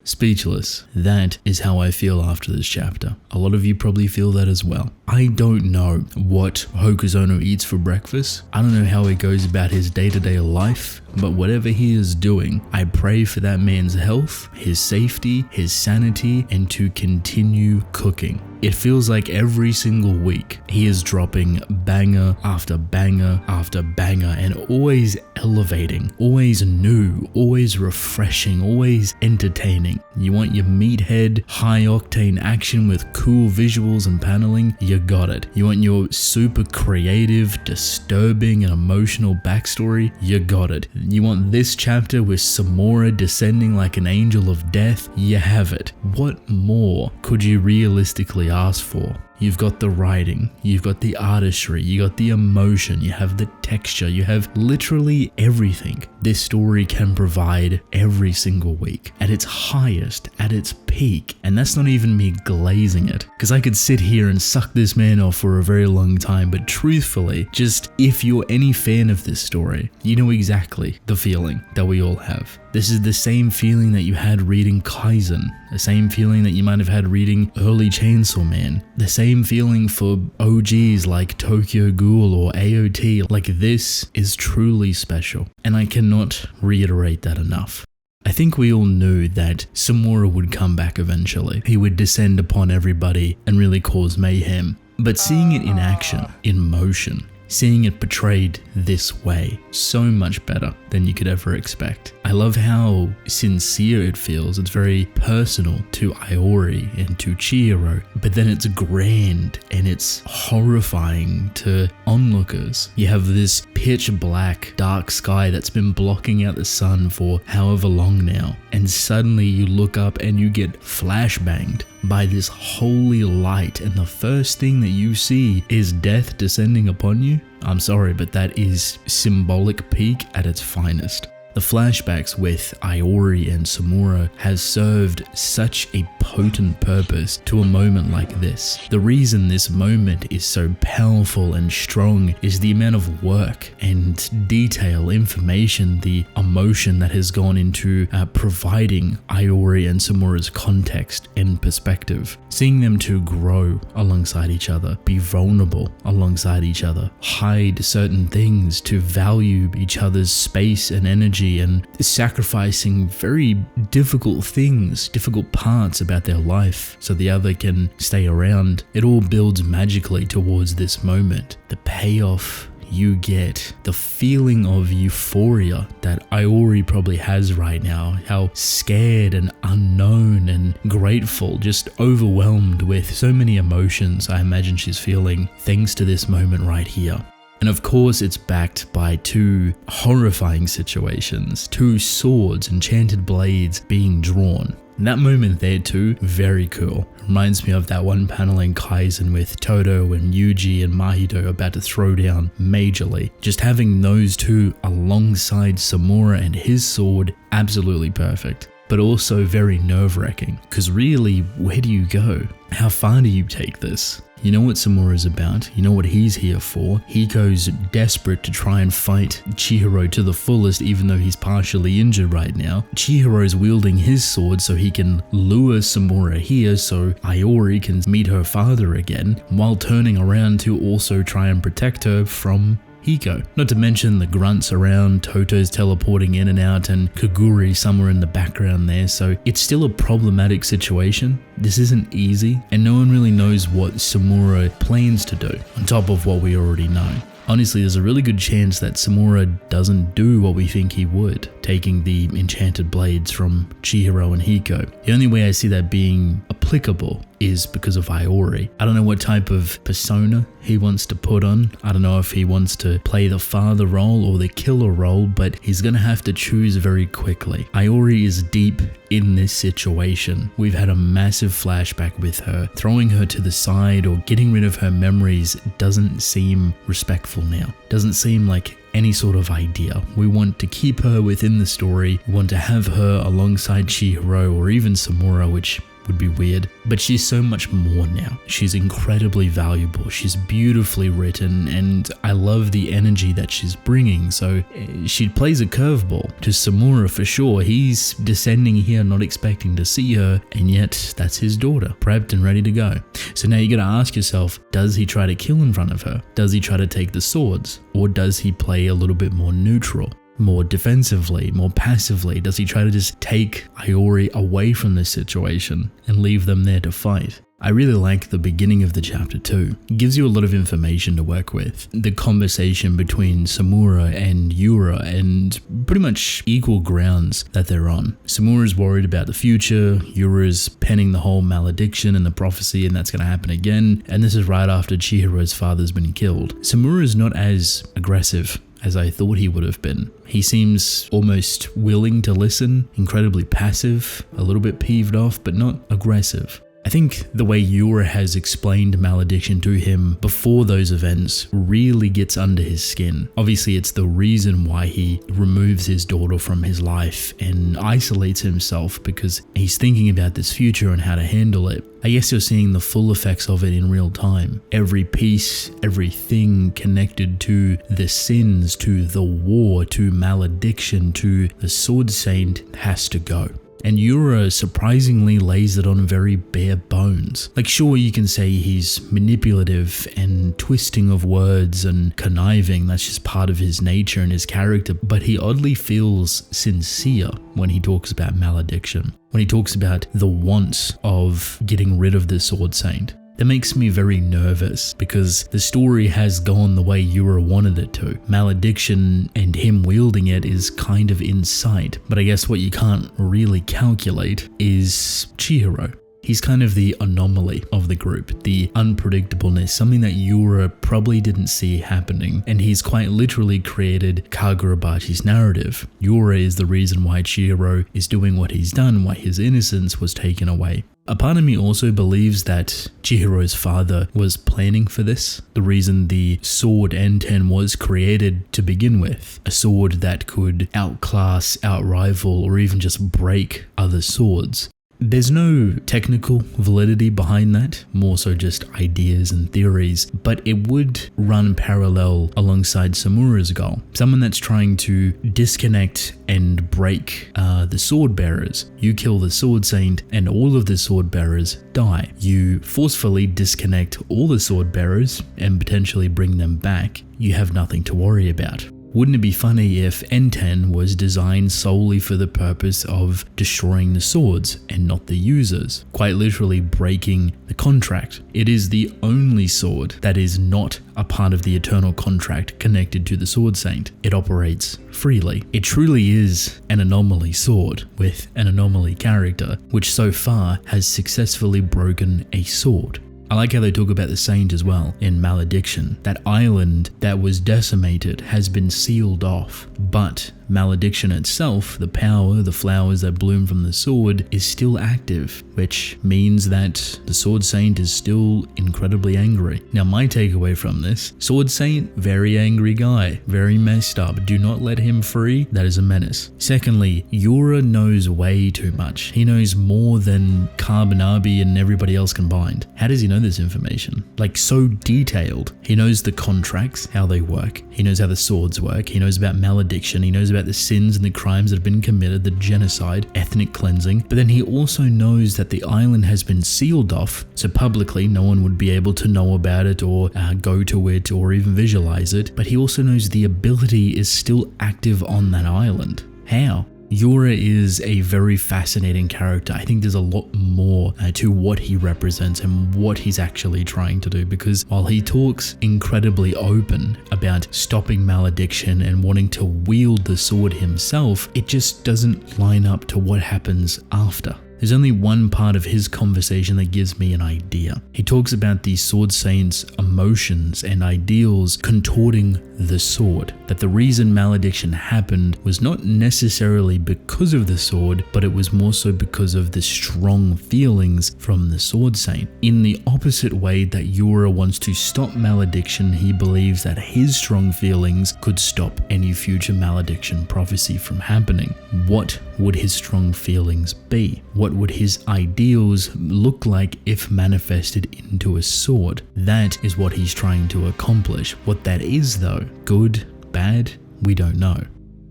Speechless. That is how I feel after this chapter. A lot of you probably feel that as well. I don't know what Hokuzono eats for breakfast. I don't know how he goes about his day-to-day life, but whatever he is doing, I pray for that man's health, his safety, his sanity, and to continue cooking. It feels like every single week he is dropping banger after banger after banger and always elevating, always new, always refreshing, always entertaining. You want your meathead, high octane action with cool visuals and paneling? You got it. You want your super creative, disturbing and emotional backstory? You got it. You want this chapter with Samura descending like an angel of death? You have it. What more could you realistically ask for? You've got the writing, you've got the artistry, you got the emotion, you have the texture, you have literally everything this story can provide every single week at its highest, at its peak. And that's not even me glazing it, because I could sit here and suck this man off for a very long time, but truthfully, just if you're any fan of this story, you know exactly the feeling that we all have. This is the same feeling that you had reading Kaizen, the same feeling that you might have had reading early Chainsaw Man, the same feeling for OGs like Tokyo Ghoul or AOT. Like, this is truly special, and I cannot reiterate that enough. I think we all knew that Samura would come back eventually. He would descend upon everybody and really cause mayhem. But seeing it in action, in motion, seeing it portrayed this way, so much better than you could ever expect. I love how sincere it feels. It's very personal to Iori and to Chihiro, but then it's grand and it's horrifying to onlookers. You have this pitch black, dark sky that's been blocking out the sun for however long now, and suddenly you look up and you get flashbanged by this holy light, and the first thing that you see is death descending upon you. I'm sorry, but that is symbolic peak at its finest. The flashbacks with Iori and Samura has served such a potent purpose to a moment like this. The reason this moment is so powerful and strong is the amount of work and detail, information, the emotion that has gone into providing Iori and Samura's context and perspective. Seeing them two grow alongside each other, be vulnerable alongside each other, hide certain things to value each other's space and energy, and sacrificing very difficult things, difficult parts about their life so the other can stay around. It all builds magically towards this moment. The payoff you get, the feeling of euphoria that Iori probably has right now, how scared and unknown and grateful, just overwhelmed with so many emotions I imagine she's feeling thanks to this moment right here. And of course it's backed by two horrifying situations, two swords, enchanted blades being drawn. And that moment there too, very cool. Reminds me of that one panel in Kaizen with Todo and Yuji and Mahito about to throw down majorly. Just having those two alongside Samura and his sword, absolutely perfect. But also very nerve-wracking, because really, where do you go? How far do you take this? You know what Samura's about, you know what he's here for. He goes desperate to try and fight Chihiro to the fullest, even though he's partially injured right now. Chihiro's wielding his sword so he can lure Samura here so Iori can meet her father again, while turning around to also try and protect her from Hiko. Not to mention the grunts around, Toto's teleporting in and out, and Kaguri somewhere in the background there, so it's still a problematic situation. This isn't easy, and no one really knows what Samura plans to do, on top of what we already know. Honestly, there's a really good chance that Samura doesn't do what we think he would, taking the enchanted blades from Chihiro and Hiko. The only way I see that being applicable is because of Iori. I don't know what type of persona he wants to put on. I don't know if he wants to play the father role or the killer role, but he's gonna have to choose very quickly. Iori is deep in this situation. We've had a massive flashback with her. Throwing her to the side or getting rid of her memories doesn't seem respectful now. Doesn't seem like any sort of idea. We want to keep her within the story. We want to have her alongside Chihiro or even Samura, which would be weird. But she's so much more now. She's incredibly valuable. She's beautifully written, and I love the energy that she's bringing. So she plays a curveball to Samura for sure. He's descending here not expecting to see her, and yet that's his daughter, prepped and ready to go. So now you gotta ask yourself, does he try to kill in front of her? Does he try to take the swords? Or does he play a little bit more neutral? More defensively, more passively? Does he try to just take Iori away from this situation and leave them there to fight? I really like the beginning of the chapter too. It gives you a lot of information to work with. The conversation between Samura and Yura, and pretty much equal grounds that they're on. Samura's worried about the future, Yura's penning the whole malediction and the prophecy, and that's going to happen again. And this is right after Chihiro's father's been killed. Samura's not as aggressive as I thought he would have been. He seems almost willing to listen, incredibly passive, a little bit peeved off, but not aggressive. I think the way Yura has explained malediction to him before those events really gets under his skin. Obviously, it's the reason why he removes his daughter from his life and isolates himself, because he's thinking about this future and how to handle it. I guess you're seeing the full effects of it in real time. Every piece, everything connected to the sins, to the war, to malediction, to the sword saint has to go. And Yura surprisingly lays it on very bare bones. Like, sure, you can say he's manipulative and twisting of words and conniving, that's just part of his nature and his character, but he oddly feels sincere when he talks about malediction, when he talks about the want of getting rid of the sword saint. That makes me very nervous, because the story has gone the way Yura wanted it to. Malediction and him wielding it is kind of in sight, but I guess what you can't really calculate is Chihiro. He's kind of the anomaly of the group, the unpredictableness, something that Yura probably didn't see happening, and he's quite literally created Kagurabachi's narrative. Yura is the reason why Chihiro is doing what he's done, why his innocence was taken away. A part of me also believes that Chihiro's father was planning for this. The reason the sword N10 was created to begin with, a sword that could outclass, outrival, or even just break other swords. There's no technical validity behind that, more so just ideas and theories, but it would run parallel alongside Samura's goal. Someone that's trying to disconnect and break the sword bearers. You kill the sword saint and all of the sword bearers die. You forcefully disconnect all the sword bearers and potentially bring them back. You have nothing to worry about. Wouldn't it be funny if N10 was designed solely for the purpose of destroying the swords and not the users, quite literally breaking the contract? It is the only sword that is not a part of the eternal contract connected to the sword saint. It operates freely. It truly is an anomaly sword with an anomaly character, which so far has successfully broken a sword. I like how they talk about the saint as well in Malediction. That island that was decimated has been sealed off, but Malediction itself, the power, the flowers that bloom from the sword, is still active, which means that the sword saint is still incredibly angry. Now, my takeaway from this, sword saint, very angry guy, very messed up. Do not let him free. That is a menace. Secondly, Yura knows way too much. He knows more than Carbanabi and everybody else combined. How does he know this information? Like, so detailed. He knows the contracts, how they work. He knows how the swords work. He knows about malediction. He knows about the sins and the crimes that have been committed, the genocide, ethnic cleansing. But then he also knows that the island has been sealed off, so publicly no one would be able to know about it or go to it or even visualize it. But he also knows the ability is still active on that island. How? Yura is a very fascinating character. I think there's a lot more to what he represents and what he's actually trying to do, because while he talks incredibly open about stopping malediction and wanting to wield the sword himself, it just doesn't line up to what happens after. There's only one part of his conversation that gives me an idea. He talks about the sword saint's emotions and ideals contorting the sword. That the reason malediction happened was not necessarily because of the sword, but it was more so because of the strong feelings from the sword saint. In the opposite way that Yura wants to stop malediction, he believes that his strong feelings could stop any future malediction prophecy from happening. What would his strong feelings be? What what would his ideals look like if manifested into a sword. That is what he's trying to accomplish. What that is though, good, bad, we don't know.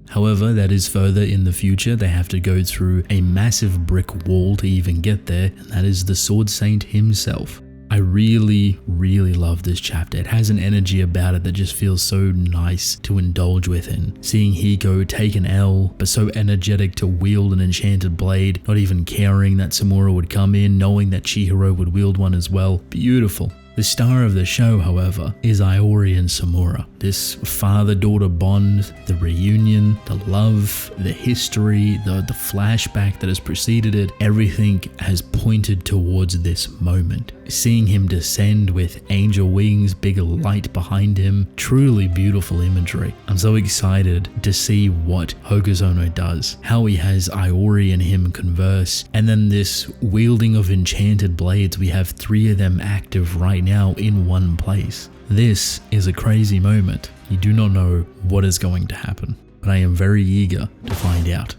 However, that is further in the future. They have to go through a massive brick wall to even get there, and that is the Sword Saint himself. I really, really love this chapter. It has an energy about it that just feels so nice to indulge within. Seeing Hiko take an L, but so energetic to wield an enchanted blade, not even caring that Samura would come in, knowing that Chihiro would wield one as well. Beautiful. The star of the show, however, is Iori and Samura. This father-daughter bond, the reunion, the love, the history, the flashback that has preceded it, everything has pointed towards this moment. Seeing him descend with angel wings, big light behind him, truly beautiful imagery. I'm so excited to see what Hokusono does, how he has Iori and him converse, and then this wielding of enchanted blades. We have 3 of them active right now in one place. This is a crazy moment. You do not know what is going to happen, but I am very eager to find out.